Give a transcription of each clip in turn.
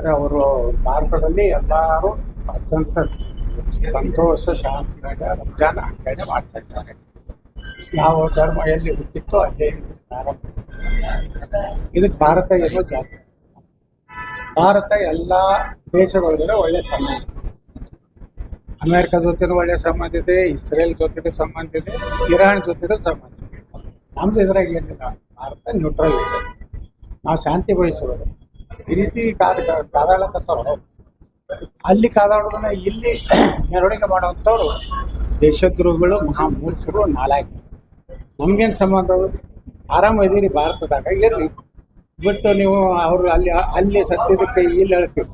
ಆದರೆ ಅವರು ಭಾರತದಲ್ಲಿ ಎಲ್ಲರೂ ಅತ್ಯಂತ ಸಂತೋಷ ಶಾಂತಿಯಾಗ ರಂಜಾನ್ ಆಚರಣೆ ಮಾಡ್ತಾ ಇದ್ದಾರೆ. ಯಾವ ಧರ್ಮ ಎಲ್ಲಿ ಹುಟ್ಟಿತ್ತೋ ಅಲ್ಲೇ ಪ್ರಾರಂಭ. ಇದಕ್ಕೆ ಭಾರತ ಏನೋ ಜಾತಿ. ಭಾರತ ಎಲ್ಲ ದೇಶಗಳ ಜೊತೆ ಒಳ್ಳೆಯ ಸಂಬಂಧ. ಅಮೇರಿಕ ಜೊತೆನೂ ಒಳ್ಳೆಯ ಸಂಬಂಧ ಇದೆ, ಇಸ್ರೇಲ್ ಜೊತೆನೂ ಸಂಬಂಧ ಇದೆ, ಇರಾನ್ ಜೊತೆನೂ ಸಂಬಂಧ ಇದೆ. ನಮ್ದು ಇದ್ರಾಗ ಏನಿಲ್ಲ, ಭಾರತ ನ್ಯೂಟ್ರಲ್ ಇದೆ. ನಾವು ಶಾಂತಿ ಬಯಸೋದು. ಈ ರೀತಿ ಕಾದಾಡಕತ್ತವ್ರು ಅಲ್ಲಿ ಕಾದಾಡೋದನ್ನ ಇಲ್ಲಿ ಮೆರವಣಿಗೆ ಮಾಡುವಂಥವ್ರು ದೇಶದ್ರೋಹಿಗಳು, ಮಹಾಮೂರ್ಖರು, ನಾಲಾಯಕ. ನಮ್ಗೇನು ಸಂಬಂಧ? ಆರಾಮ ಇದೀರಿ ಭಾರತದಾಗ, ಇರ್ರಿ. ಬಿಟ್ಟು ನೀವು ಅವರು ಅಲ್ಲಿ ಸತ್ಯದಕ್ಕೆ ಇಲ್ಲಿ ಹೇಳ್ತೀವಿ.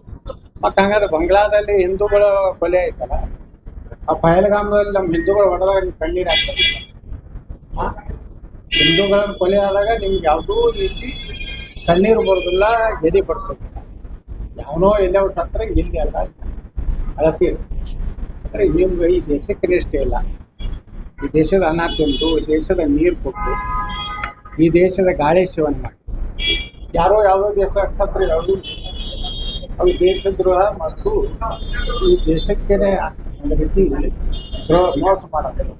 ಮತ್ತು ಹಂಗಾದ್ರೆ ಬಂಗ್ಲಾದಲ್ಲಿ ಹಿಂದೂಗಳ ಕೊಲೆ ಆಯ್ತಲ್ಲ, ಆ ಪಹಲ್ಗಾಮದಲ್ಲಿ ನಮ್ಮ ಹಿಂದೂಗಳು ಹೊಡೆದಾಗ ನೀವು ಕಣ್ಣೀರು ಹಾಕ್ತಾರೆ. ಹಿಂದೂಗಳ ಕೊಲೆ ಆದಾಗ ನಿಮ್ಗೆ ಯಾವುದೂ ರೀತಿ ಕಣ್ಣೀರು ಬರೋದಿಲ್ಲ, ಎದೆ ಬರ್ತದೆ. ಯಾವನೋ ಎಲ್ಲೋ ಸತ್ರ ಇಲ್ಲಿ ಅಲ್ಲ ಅಳತೀರಿ. ಅಂದರೆ ನಿಮ್ಗೆ ಈ ದೇಶಕ್ಕೆ ನಿಷ್ಠೆ ಇಲ್ಲ. ಈ ದೇಶದ ಅನ್ನ ತಿಂದು, ಈ ದೇಶದ ನೀರು ಕೊಟ್ಟು, ಈ ದೇಶದ ಗಾಳಿ ಸೇವನೆ ಮಾಡಿ ಯಾರೋ ಯಾವುದೋ ದೇಶ ಸತ್ರ ಯಾವುದೂ ಅದು ದೇಶದ್ರೋಹ ಮತ್ತು ಈ ದೇಶಕ್ಕೆ ಒಂದು ರೀತಿ ಮೋಸ ಮಾಡೋದು.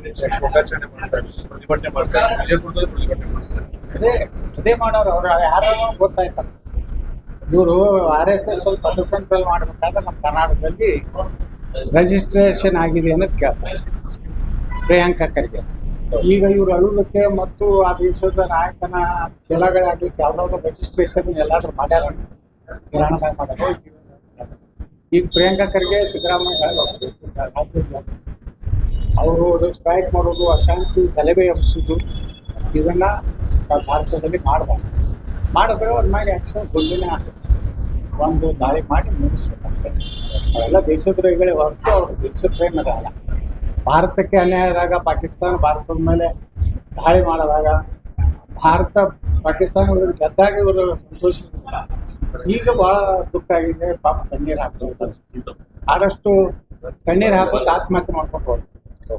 ಅದೇ ಮಾಡೋರು. ಅವ್ರು ಯಾರೋ ಗೊತ್ತಾಯ್ತಲ್ಲ. ಇವರು RSS ಸ್ವಲ್ಪ ಅನುಸಂಧಾನ ಮಾಡಬೇಕಾದ್ರೆ ನಮ್ಮ ಕರ್ನಾಟಕದಲ್ಲಿ ರಿಜಿಸ್ಟ್ರೇಷನ್ ಆಗಿದೆ ಅನ್ನೋದು ಕೇಳ್ತಾರೆ ಪ್ರಿಯಾಂಕಾ ಖರ್ಗೆ. ಈಗ ಇವರು ಅಳುವುದಕ್ಕೆ ಮತ್ತು ಆ ದೇಶದ ನಾಯಕನ ಚಲಗಳಾಗಲಿಕ್ಕೆ ಯಾವುದಾದ್ರು ರಿಜಿಸ್ಟ್ರೇಷನ್ ಎಲ್ಲಾದ್ರೂ ಮಾಡ್ಯಾರ ಕಿರಾಣದಾಗ ಮಾಡೋದು. ಈಗ ಪ್ರಿಯಾಂಕಾ ಖರ್ಗೆ ಸಿದ್ದರಾಮಯ್ಯ ಅವರು ಸ್ಟ್ರೈಕ್ ಮಾಡೋದು, ಅಶಾಂತಿ ಗಲಭೆ ಎಬ್ಬಿಸೋದು, ಇದನ್ನು ಭಾರತದಲ್ಲಿ ಮಾಡಬಾರ್ದು. ಮಾಡಿದ್ರೆ ಅವ್ರ ಮ್ಯಾಗೆ ಆ್ಯಕ್ಷನ್ ಗುಂಡಿನ ಒಂದು ದಾಳಿ ಮಾಡಿ ಮುಗಿಸ್ಬೇಕಾಗ್ತದೆ. ಅವೆಲ್ಲ ದೇಶದ್ರೋಹಿಗಳೇ ಹೊರತು ಅವರು ದೇಶಪ್ರೇಮರಲ್ಲ. ಭಾರತಕ್ಕೆ ಅನ್ಯಾಯ ಆದಾಗ ಪಾಕಿಸ್ತಾನ ಭಾರತದ ಮೇಲೆ ದಾಳಿ ಮಾಡಿದಾಗ ಭಾರತ ಪಾಕಿಸ್ತಾನ ಗೆದ್ದಾಗ ಇವರು ಸಂತೋಷಿಸಿಲ್ಲ. ಈಗ ಭಾಳ ದುಃಖ ಆಗಿದೆ. ಪಾಪ ಕಣ್ಣೀರು ಹಾಕ್ತಾರೆ. ಆದಷ್ಟು ಕಣ್ಣೀರು ಹಾಕೋದು ಆತ್ಮಹತ್ಯೆ ಮಾಡ್ಕೊಂಡು ಹೋಗ್ತಾರೆ.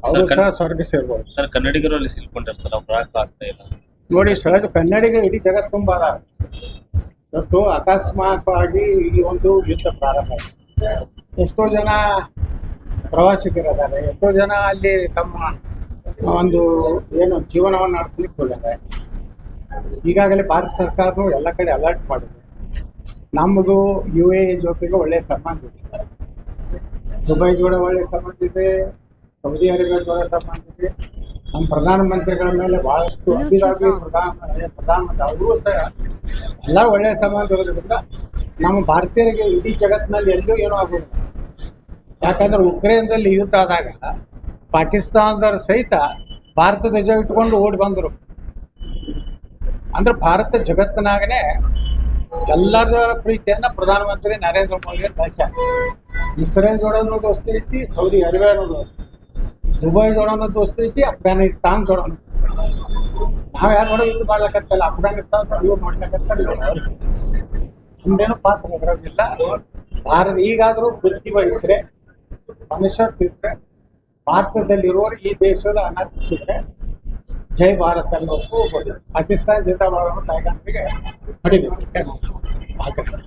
ಅವರು ಸಹ ಸ್ವರ್ಗ ಸೇರ್ಬೋದು. ಸರ್, ಕನ್ನಡಿಗರು ಅಲ್ಲಿ ಸಿಲ್ಕೊಂಡಾರೆ ಸರ್, ಅವ್ರು ಆಗ್ತಾ ಇಲ್ಲ ನೋಡಿ. ಸಹಜ ಕನ್ನಡಿಗ ಇಡೀ ಜಗತ್ತು ತುಂಬ ಅದಾರ. ಇವತ್ತು ಅಕಸ್ಮಾತ್ವಾಗಿ ಈ ಒಂದು ಯುದ್ಧ ಪ್ರಾರಂಭ ಆಗಿದೆ. ಎಷ್ಟೋ ಜನ ಪ್ರವಾಸಿಗರಿದ್ದಾರೆ, ಎಷ್ಟೋ ಜನ ಅಲ್ಲಿ ತಮ್ಮ ಒಂದು ಏನು ಜೀವನವನ್ನು ನಡೆಸಲಿಕ್ಕೆ ಹೋಗಿದ್ದಾರೆ. ಈಗಾಗಲೇ ಭಾರತ ಸರ್ಕಾರವು ಎಲ್ಲ ಕಡೆ ಅಲರ್ಟ್ ಮಾಡಿದೆ. ನಮ್ಮದು UAE ಜೊತೆಗೆ ಒಳ್ಳೆಯ ಸಂಬಂಧ ಇದೆ, ದುಬೈ ಜೋಡ ಒಳ್ಳೆಯ ಸಂಬಂಧ ಇದೆ, ಸೌದಿ ಅರೇಬಿಯಾ ಜೋಡ ಸಂಬಂಧ ಇದೆ. ನಮ್ಮ ಪ್ರಧಾನಮಂತ್ರಿಗಳ ಮೇಲೆ ಭಾಳಷ್ಟು ಅಭಿರಾಗಿ ಪ್ರಧಾನಮಂತ್ರಿ ಅವರು ಸಹ ಎಲ್ಲ ಒಳ್ಳೆಯ ಸಂಬಂಧ ಇರೋದ್ರಿಂದ ನಮ್ಮ ಭಾರತೀಯರಿಗೆ ಇಡೀ ಜಗತ್ತಿನಲ್ಲಿ ಎಲ್ಲೂ ಏನೂ ಆಗೋದಿಲ್ಲ. ಯಾಕಂದ್ರೆ ಉಕ್ರೇನ್ದಲ್ಲಿ ಯುದ್ಧ ಆದಾಗ ಪಾಕಿಸ್ತಾನದವ್ರ ಸಹಿತ ಭಾರತ ಧ್ವಜ ಇಟ್ಕೊಂಡು ಓಡಿ ಬಂದರು. ಅಂದ್ರೆ ಭಾರತ ಜಗತ್ತಿನಾಗನೇ ಎಲ್ಲರ ಪ್ರೀತಿಯನ್ನು ಪ್ರಧಾನಮಂತ್ರಿ ನರೇಂದ್ರ ಮೋದಿ ಕಳಿಸ್ಯಾರ. ಇಸ್ರೇಲ್ ಜೋಡೋನು ದೋಸ್ತಿ ಐತಿ, ಸೌದಿ ಅರೇಬಿಯಾನು, ದುಬೈ ಜೋಡೋನು ದೋಸ್ತಿ ಐತಿ, ಅಫ್ಘಾನಿಸ್ತಾನ ಜೋಡೋನು. ನಾವು ಯಾರು ನೋಡೋ ಇದು ಮಾಡ್ಲಕ್ಕತ್ತಲ್ಲ, ಅಫ್ಘಾನಿಸ್ತಾನ ಇವ್ರು ಮಾಡ್ಲಕ್ಕತ್ತಲ್ಲ. ನಮ್ದೇನು ಪಾತ್ರ ಇದ್ರಾಗಿಲ್ಲ. ಭಾರತ ಈಗಾದರೂ ಬುದ್ಧಿವ ಇದ್ರೆ, ಮನುಷ್ಯತ್ವಿದ್ರೆ, ಭಾರತದಲ್ಲಿರೋರು ಈ ದೇಶದ ಅನರ್ಥಿದ್ರೆ ಜೈ ಭಾರತ ಅನ್ನೋಕ್ಕೂ ಪಾಕಿಸ್ತಾನ ಜಿಂದಾಬಾದ್ ಅನ್ನೋ ತಾಯ್ಗಾಂಧಿಗೆ ಹೊಡಿಬೇಕು. ಪಾಕಿಸ್ತಾನ